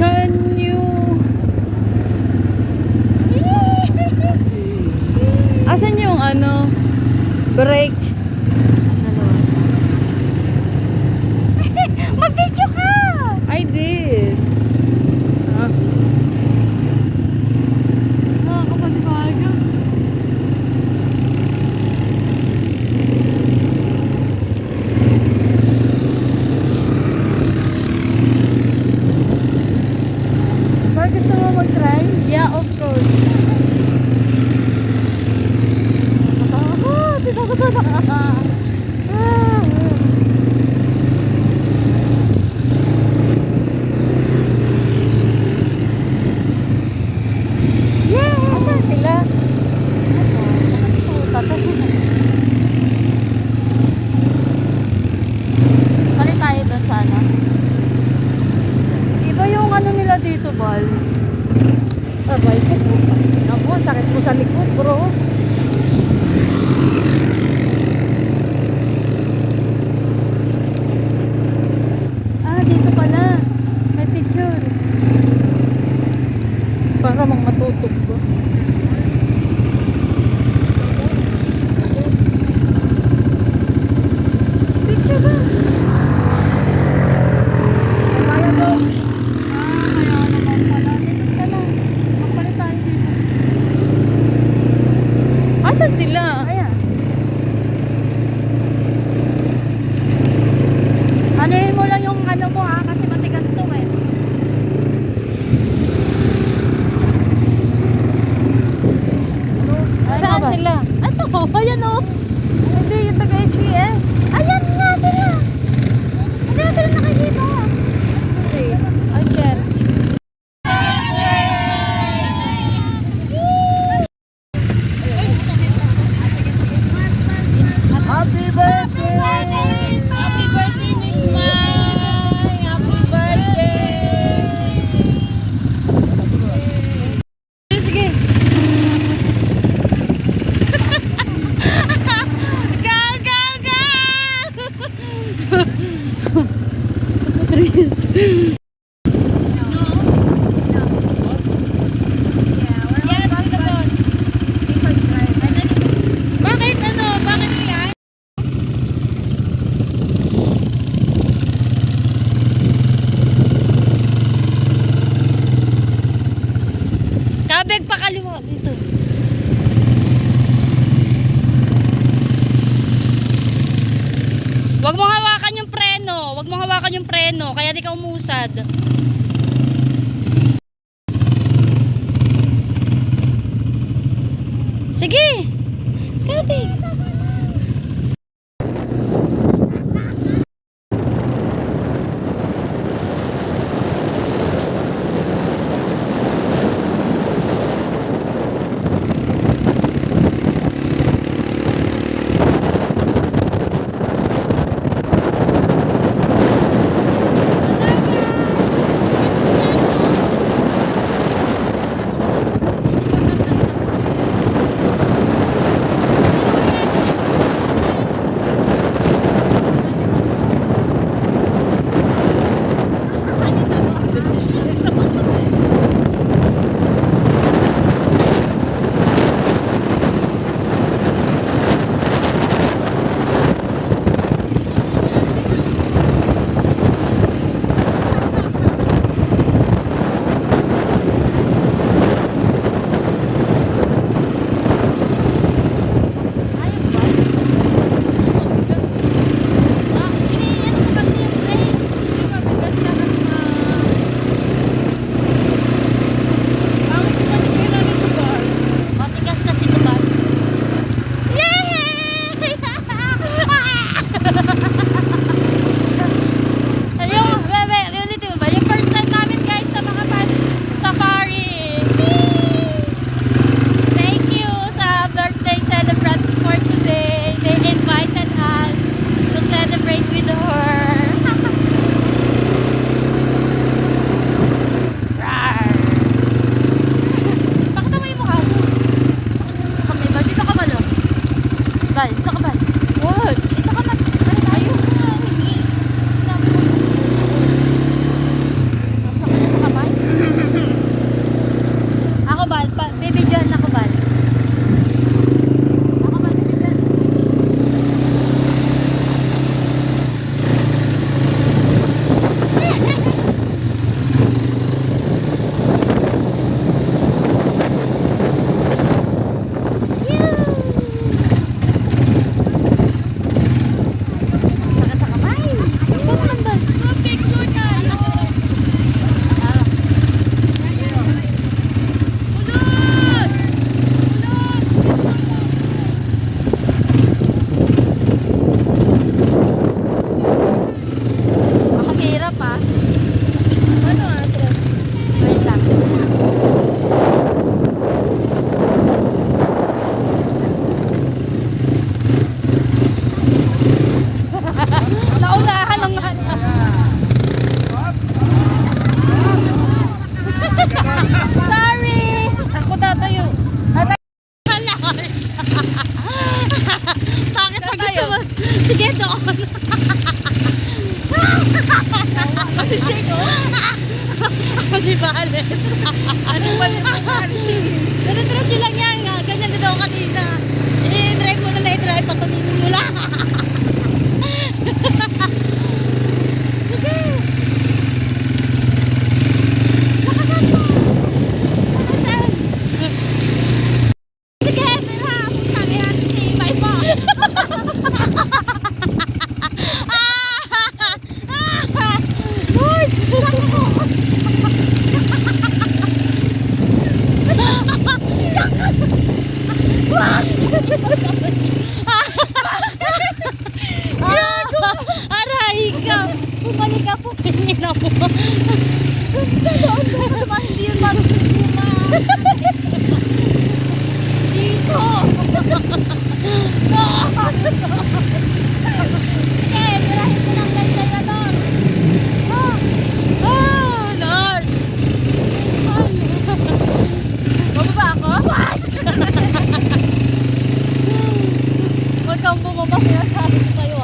Can you... Asan yung ano? Break? Mag-video ka! I did. Ah. Nakakapanibaga. Bakit gusto mo mag-try? Yeah, of course. Dito ko sa Asan sila? Balik tayo doon sana. Iba yung ano nila dito, Bal. Abay, sa puta. Ako, ang sakit mo sa likod, bro. Ah, dito pala. May picture. Para mang matutok ba? Picture ba? Kaya ba? Kaya naman pala. Dito pala. Magpalit tayo dito. Asan sila? Ayan. Anuhin mo lang yung ano mo ha, kasi matigas to eh. Saan sila? Ano? Ayan o. Hindi, yung taga-HES. Ayan nga sila. Hindi na sila nakikita. I can't. Happy birthday! Happy birthday, Miss Mai! Happy birthday! Sige. Go, go, go! 3 years. Yes, with the boss. Bakit ano? Bakit yan? Kabeg pa kaliwa dito. Wag mo hawakan yung preno. Wag mo hawakan yung preno. Kaya di ka umusad. Sige. Kabeg. Di ba, Alex? Ano ba diretso lang yan nga. Ganyan din ako kanina. I-drive mo na i-drive. Patuninin mo lang. Sige. Lakasan mo. Lakasan. Sige, tira. Punta kaya sinibay mo. Lord, saan mo? Aray ka! Bumalik ka po, pinina mo. Hindi yun marunong dito! Eh, mirahin ko ng ganda na doon. Lord! Bababa ako? Huwag kang bumaba, sinasabi ko kayo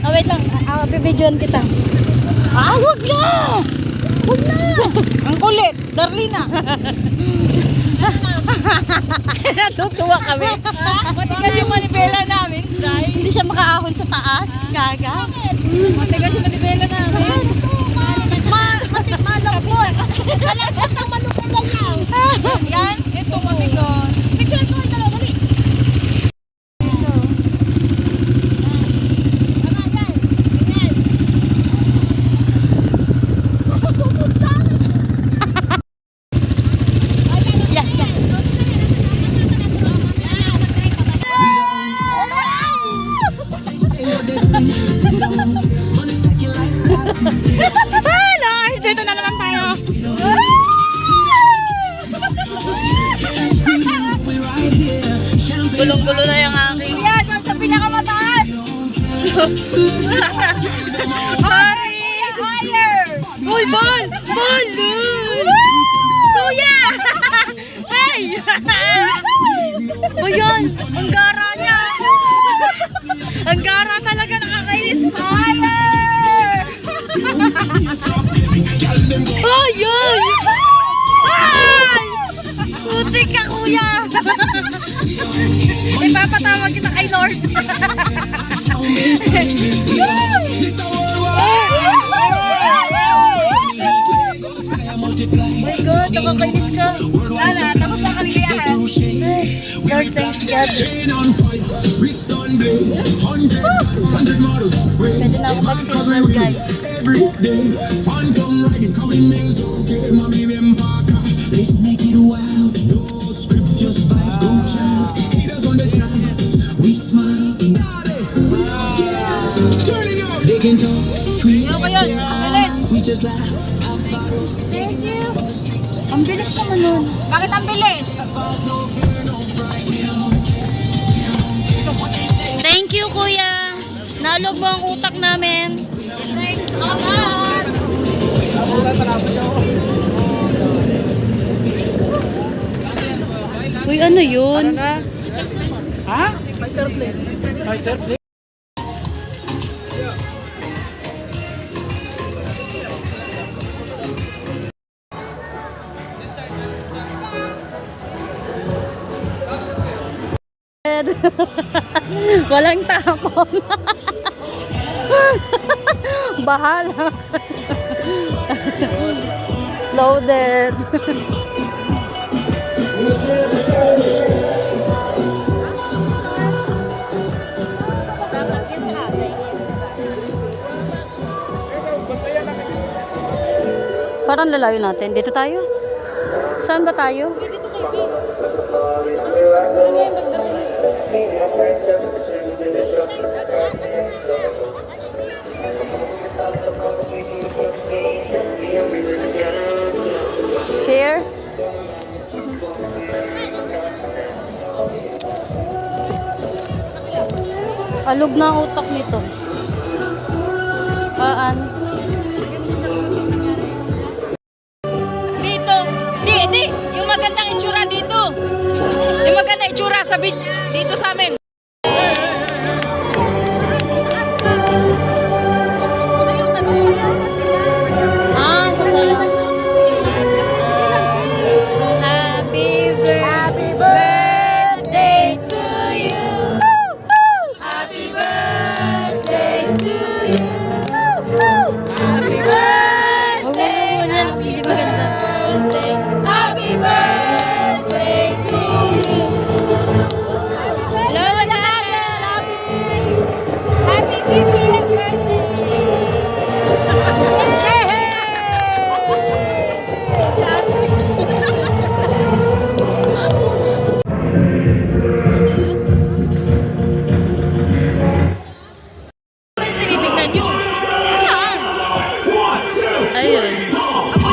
wait lang, bibidyoan kita. Huwag na! Huwag na! Ang kulit, Darlina. Natutuwa kami. Matigas yung manibela namin, Zay. Hindi siya makaahon sa taas, gaga. Matigas yung manibela namin. Malapot. Malapot ang maluputan niya. Yan, ito matigas. Picture ko ito, dali. Dito na naman tayo. Gulong-gulo na yung aking. Yan, doon sa pinakamataas. Sorry. Higher. Uy, ball. Ball. Kuya. Hey. O yan, ang gara niya. Ang gara talaga, nakakainis. Higher. Ay! Ay! Ay! Putik ka, kuya! Ipapatawag kita kay Lord. My God, nakakainis ka. Lala, tapos na kaligayahan. Lord, thanks God. Pwede na ako mag-silver, guys. Phantom riding, calling me so okay, mommy and Parker. Let's make it wild, no script, just vibes, go child. Haters on the side, we smile. Turning up, they can talk, tweet, we just laugh. Thank you. Ang bilis naman nun. Bakit ang bilis? Thank you, kuya. Nalog mo ang utak namin. Thanks a lot. Uy, ano yun? Ano na? Ha? Fighter plane. Fighter plane? Walang tapon. Bahala. Loaded. Parang lalayo natin. Dito tayo? Saan ba tayo? Here? Alog na ang utak nito. Paan? Dito. Di. Yung magandang itsura dito. Yung magandang itsura sa dito sa amin.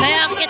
May akit